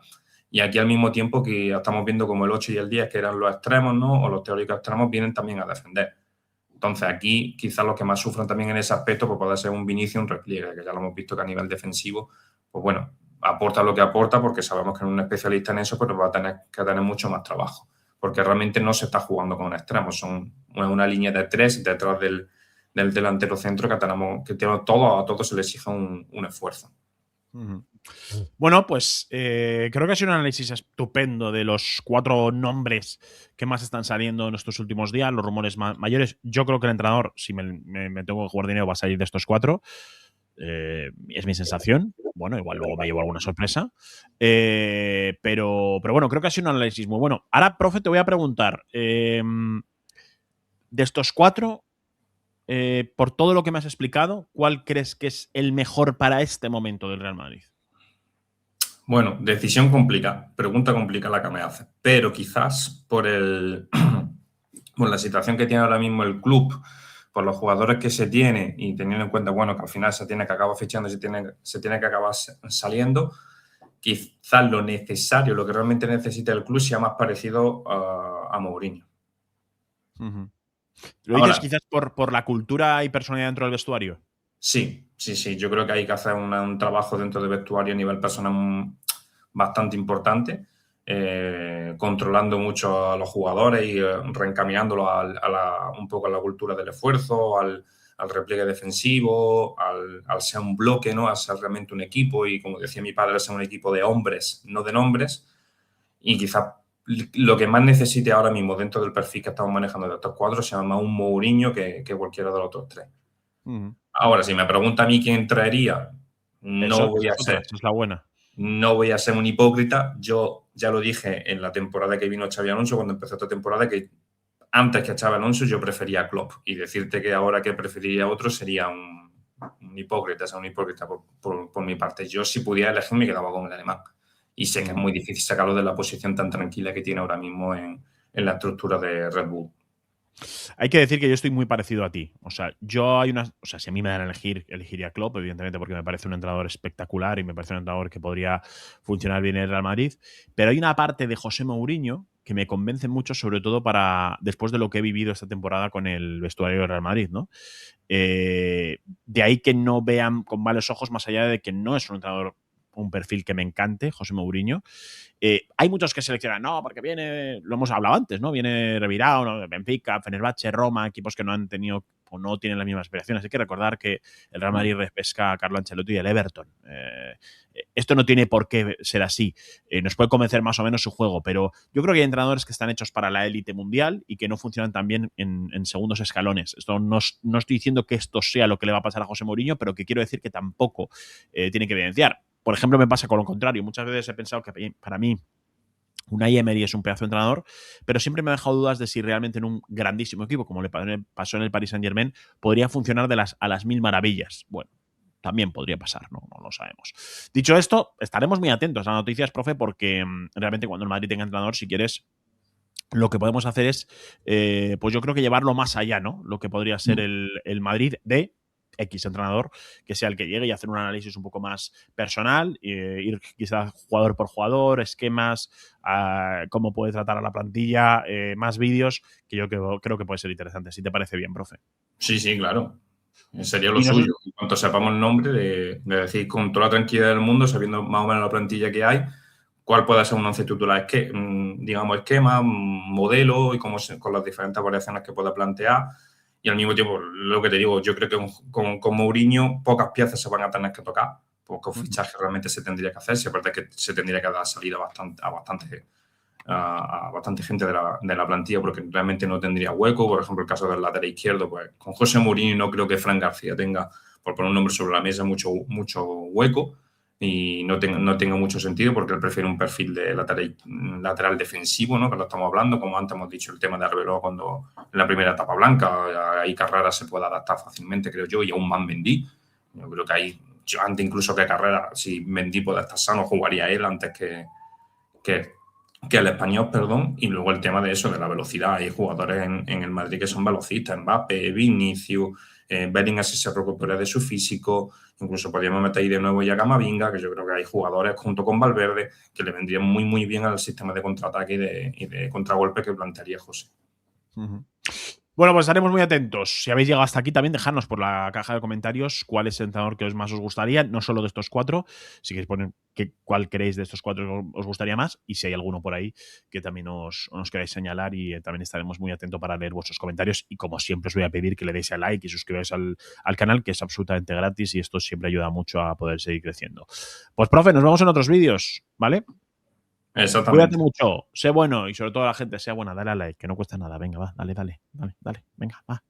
Y aquí, al mismo tiempo, que estamos viendo como el 8 y el 10, que eran los extremos, ¿no? O los teóricos extremos, vienen también a defender. Entonces, aquí quizás los que más sufran también en ese aspecto pues puede ser un Vinicius, un repliegue, que ya lo hemos visto que a nivel defensivo, pues bueno, aporta lo que aporta, porque sabemos que es un especialista en eso, pero va a tener que tener mucho más trabajo, porque realmente no se está jugando con extremos, son una línea de 3 detrás del delantero centro que a todos se les exige un esfuerzo. Bueno, pues creo que ha sido un análisis estupendo de los 4 nombres que más están saliendo en estos últimos días, los rumores mayores. Yo creo que el entrenador, si me tengo que jugar dinero, va a salir de estos 4. Es mi sensación. Bueno, igual luego me llevo alguna sorpresa. Pero bueno, creo que ha sido un análisis muy bueno. Ahora, profe, te voy a preguntar, de estos 4, por todo lo que me has explicado, ¿cuál crees que es el mejor para este momento del Real Madrid? Bueno, decisión complicada, pregunta complicada la que me hace, pero quizás por la situación que tiene ahora mismo el club, por los jugadores que se tiene y teniendo en cuenta, bueno, que al final se tiene que acabar fichando, se tiene que acabar saliendo, quizás lo necesario, lo que realmente necesita el club sea más parecido a Mourinho. ¿Lo dices quizás por la cultura y personalidad dentro del vestuario? Sí. Yo creo que hay que hacer un trabajo dentro del vestuario a nivel personal bastante importante, controlando mucho a los jugadores y reencaminándolos un poco a la cultura del esfuerzo, al repliegue defensivo, al ser un bloque, ¿no? A ser realmente un equipo y, como decía mi padre, ser un equipo de hombres, no de nombres. Y quizás lo que más necesite ahora mismo dentro del perfil que estamos manejando de estos 4 se llama un Mourinho que cualquiera de los otros 3. Ahora, si me pregunta a mí quién traería, Esa es la buena. No voy a ser un hipócrita. Yo ya lo dije en la temporada que vino Xabi Alonso, cuando empezó esta temporada, que antes que a Xabi Alonso yo prefería a Klopp. Y decirte que ahora que preferiría a otro sería un hipócrita, por mi parte. Yo, si pudiera elegir, me quedaba con el alemán. Y sé que es muy difícil sacarlo de la posición tan tranquila que tiene ahora mismo en la estructura de Red Bull. Hay que decir que yo estoy muy parecido a ti. O sea, si a mí me dan a elegir, elegiría a Klopp, evidentemente, porque me parece un entrenador espectacular y me parece un entrenador que podría funcionar bien en el Real Madrid. Pero hay una parte de José Mourinho que me convence mucho, sobre todo después de lo que he vivido esta temporada con el vestuario del Real Madrid, ¿no? De ahí que no vean con malos ojos, más allá de que no es un entrenador, un perfil que me encante, José Mourinho. Hay muchos que seleccionan, no, porque viene, lo hemos hablado antes, ¿no? Viene revirado, ¿no? Benfica, Fenerbahce, Roma, equipos que no han tenido o no tienen las mismas aspiraciones. Hay que recordar que el Real Madrid repesca a Carlo Ancelotti del Everton. Esto no tiene por qué ser así. Nos puede convencer más o menos su juego, pero yo creo que hay entrenadores que están hechos para la élite mundial y que no funcionan tan bien en segundos escalones. Esto no estoy diciendo que esto sea lo que le va a pasar a José Mourinho, pero que quiero decir que tampoco tiene que evidenciar. Por ejemplo, me pasa con lo contrario. Muchas veces he pensado que para mí Unai Emery es un pedazo de entrenador, pero siempre me ha dejado dudas de si realmente en un grandísimo equipo, como le pasó en el Paris Saint-Germain, podría funcionar a las mil maravillas. Bueno, también podría pasar, no lo sabemos. Dicho esto, estaremos muy atentos a noticias, profe, porque realmente cuando el Madrid tenga entrenador, si quieres, lo que podemos hacer es, pues yo creo que llevarlo más allá, ¿no? Lo que podría ser el Madrid de X entrenador, que sea el que llegue y hacer un análisis un poco más personal, ir quizás jugador por jugador, esquemas, cómo puede tratar a la plantilla, más vídeos, que yo creo que puede ser interesante. Si te parece bien, profe. Sí, claro. Sería lo suyo. En cuanto sepamos el nombre, de decir con toda la tranquilidad del mundo, sabiendo más o menos la plantilla que hay, cuál puede ser un once titular, digamos, esquema, modelo y con las diferentes variaciones que pueda plantear. Y al mismo tiempo, lo que te digo, yo creo que con Mourinho pocas piezas se van a tener que tocar, pocos fichajes realmente se tendría que hacer, si aparte que se tendría que dar salida a bastante gente de la plantilla porque realmente no tendría hueco. Por ejemplo, el caso del lateral izquierdo, pues con José Mourinho no creo que Fran García tenga, por poner un nombre sobre la mesa, mucho hueco y no tenga mucho sentido porque él prefiere un perfil de lateral defensivo, ¿no? Que lo estamos hablando, como antes hemos dicho, el tema de Arbeloa cuando en la primera etapa blanca, ahí Carrera se puede adaptar fácilmente, creo yo, y aún más Mendy. Yo creo que ahí, antes incluso que Carrera, si Mendy puede estar sano, jugaría él antes que el español, perdón, y luego el tema de eso, de la velocidad. Hay jugadores en el Madrid que son velocistas, Mbappé, Vinicius, Bellingham si se recupera de su físico, incluso podríamos meter ahí de nuevo ya Camavinga, que yo creo que hay jugadores junto con Valverde que le vendrían muy bien al sistema de contraataque y de contragolpe que plantearía José. Bueno, pues estaremos muy atentos. Si habéis llegado hasta aquí, también dejadnos por la caja de comentarios cuál es el entrenador que más os gustaría, no solo de estos cuatro, si queréis poner cuál queréis de estos cuatro os gustaría más, y si hay alguno por ahí que también os queráis señalar, y también estaremos muy atentos para leer vuestros comentarios. Y como siempre os voy a pedir que le deis a like y suscribáis al canal, que es absolutamente gratis y esto siempre ayuda mucho a poder seguir creciendo. Pues, profe, nos vemos en otros vídeos, ¿vale? Exactamente. Cuídate mucho, sé bueno y sobre todo la gente sea buena, dale a like, que no cuesta nada. Venga, va, dale. Venga, va.